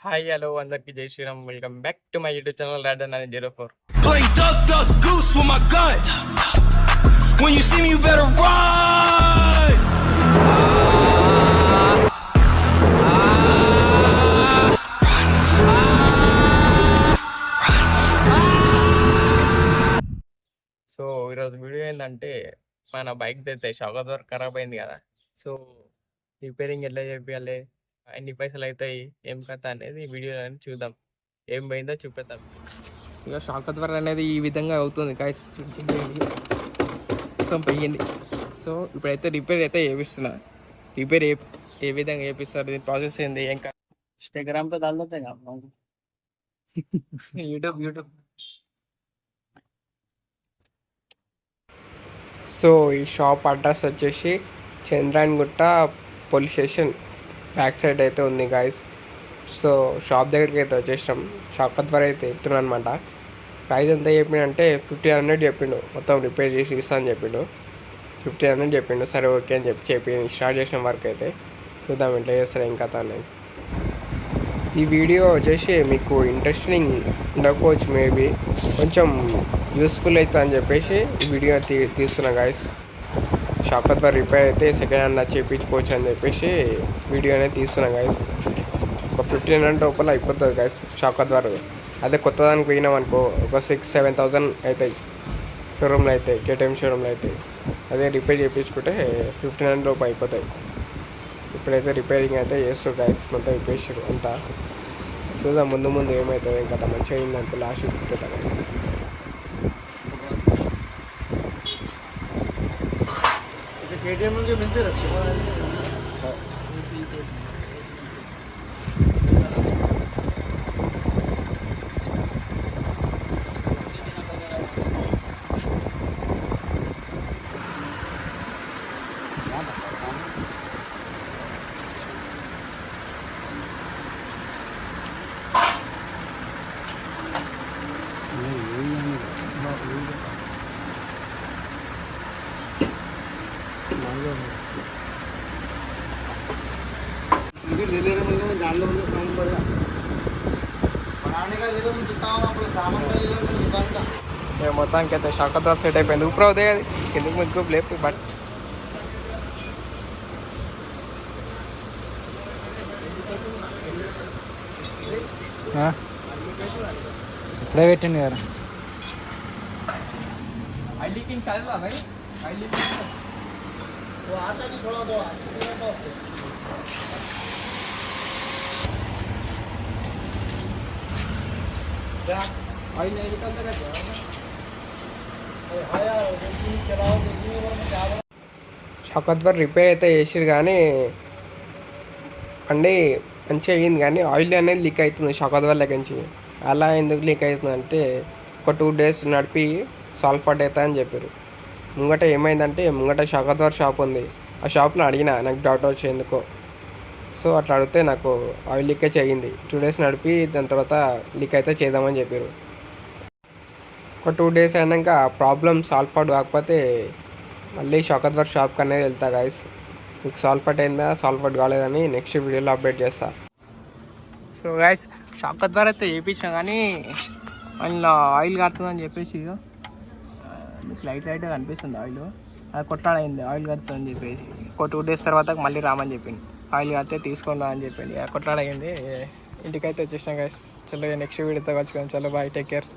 Hi hello అందరికి జై Shri Ram welcome back to my YouTube channel రాడన్ అని 04. Play duck, duck, goose with my gun. When you see me, you better run. So ఈరోజు video ఏంటంటే మన bike అయితే shock ద్వారా ఖరాబ్ అయింది కదా. సో రిపేరింగ్ ఎట్లా చేయాలి, ఎన్ని పైసలు అవుతాయి, ఏం కథ అనేది వీడియోలో చూద్దాం. ఏం పోయిందో చూపెడతాం. ఇక షాక్ ద్వారా అనేది ఈ విధంగా అవుతుంది గాయ్స్, మొత్తం పోయింది. సో ఇప్పుడైతే రిపేర్ అయితే చేపిస్తున్నా. రిపేర్ ఏ విధంగా చేపిస్తారు, దీని ప్రాసెస్ ఏంది, ఏం కాదు. इंस्टाग्राम पे डाल देते हैं आप लोग। యూట్యూబ్ సో ఈ షాప్ అడ్రస్ వచ్చేసి Chandrayangutta police station back side అయితే ఉంది గాయస్. సో షాప్ దగ్గరికి అయితే వచ్చేసినాం. షాప్ ద్వారా అయితే ఎత్తున్నాను అనమాట. ప్రైస్ ఎంత చెప్పిండంటే 1500 చెప్పిండు, మొత్తం రిపేర్ చేసి ఇస్తా అని చెప్పిండు. 1500 చెప్పిండు. సరే ఓకే అని చెప్పి స్టార్ట్ చేసిన వర్క్ అయితే చూద్దాం ఎట్లా చేస్తారు ఏం కథ అనేది. ఈ వీడియో వచ్చేసి మీకు ఇంట్రెస్టింగ్ ఉండకపోవచ్చు, మేబీ కొంచెం యూస్ఫుల్ అవుతుంది అని చెప్పేసి ఈ వీడియో తీస్తున్నా గాయస్. షాప్ ద్వారా రిపేర్ అయితే సెకండ్ హ్యాండ్ చేయించుకోవచ్చు అని చెప్పేసి వీడియో అనేది తీస్తున్నా గాయస్. ఒక 1500 రూపాయలు అయిపోతుంది గాయస్ షాప్ ద్వారా. అదే కొత్త దానికి పోయినాం అనుకో ఒక 6-7,000 అవుతాయి షోరూమ్లో అయితే, కేటీఎం షోరూమ్లో అయితే. అదే రిపేర్ చేయించుకుంటే 1500 రూపాయలు అయిపోతాయి. ఇప్పుడైతే రిపేరింగ్ అయితే చేస్తారు గాయస్, మొత్తం ఇప్పేసారు అంతా. చూద్దాం ముందు ముందు ఏమవుతుంది ఇంకా మంచిగా అయిందంటే లాస్ట్ చూపిస్తా గాయస్. केटीएम के मिलते रहते ले ले रहे हैं, जान लो काम पड़ेगा बनाने का। ले लो जितना हो अपने सामान का, ले लो दुकान का। మొత్తానికి అయితే షాక్ ద్వారా సెట్ అయిపోయింది. ఇప్పుడు అవుతాయి అది కిందకి మీకు లేపు బట్ ఇప్పుడే పెట్టండి కదా. షాక్ ద్వారా రిపేర్ అయితే చేసిరు కానీ అండి మంచిగా అయ్యింది, కానీ ఆయిల్ అనేది లీక్ అవుతుంది షాక్ ద్వారా నుంచి. అలా ఎందుకు లీక్ అవుతుంది అంటే ఒక 2 days నడిపి సాల్ఫాట్ అవుతా అని చెప్పారు. ముంగట ఏమైందంటే ముంగట షాక్ ద్వారా షాప్ ఉంది, ఆ షాప్లో అడిగిన నాకు డౌట్ వచ్చి ఎందుకో. సో అట్లా అడిగితే నాకు ఆయిల్ లీకేజ్ అయ్యింది. 2 days నడిపి దాని తర్వాత లీక్ అయితే చేద్దామని చెప్పారు. ఒక 2 days అయినాక ప్రాబ్లం సాల్వ్ అవుట్ కాకపోతే మళ్ళీ షాక్ ద్వారా షాప్కి అనేది వెళ్తా గాయస్. మీకు సాల్వ్ అవుట్ అయిందా సాల్వ్ అవుట్ కాలేదని నెక్స్ట్ వీడియోలో అప్డేట్ చేస్తా. సో గాయస్ షాక్ ద్వారా అయితే చేయించాం కానీ అందులో ఆయిల్ కడుతుందని చెప్పేసి మీకు లైట్గా కనిపిస్తుంది ఆయిల్. అది కొట్లాడైంది ఆయిల్ కడుతుందని చెప్పేసి. ఒక 2 days తర్వాత మళ్ళీ రామని చెప్పింది, ఆయిల్ కడితే తీసుకొని రా అని చెప్పింది. కొట్లాడైంది. ఇంటికైతే వచ్చేసినా గాయస్. చలో నెక్స్ట్ వీడియోతో కలుసుకుందాం. చలో బాయ్, టేక్ కేర్.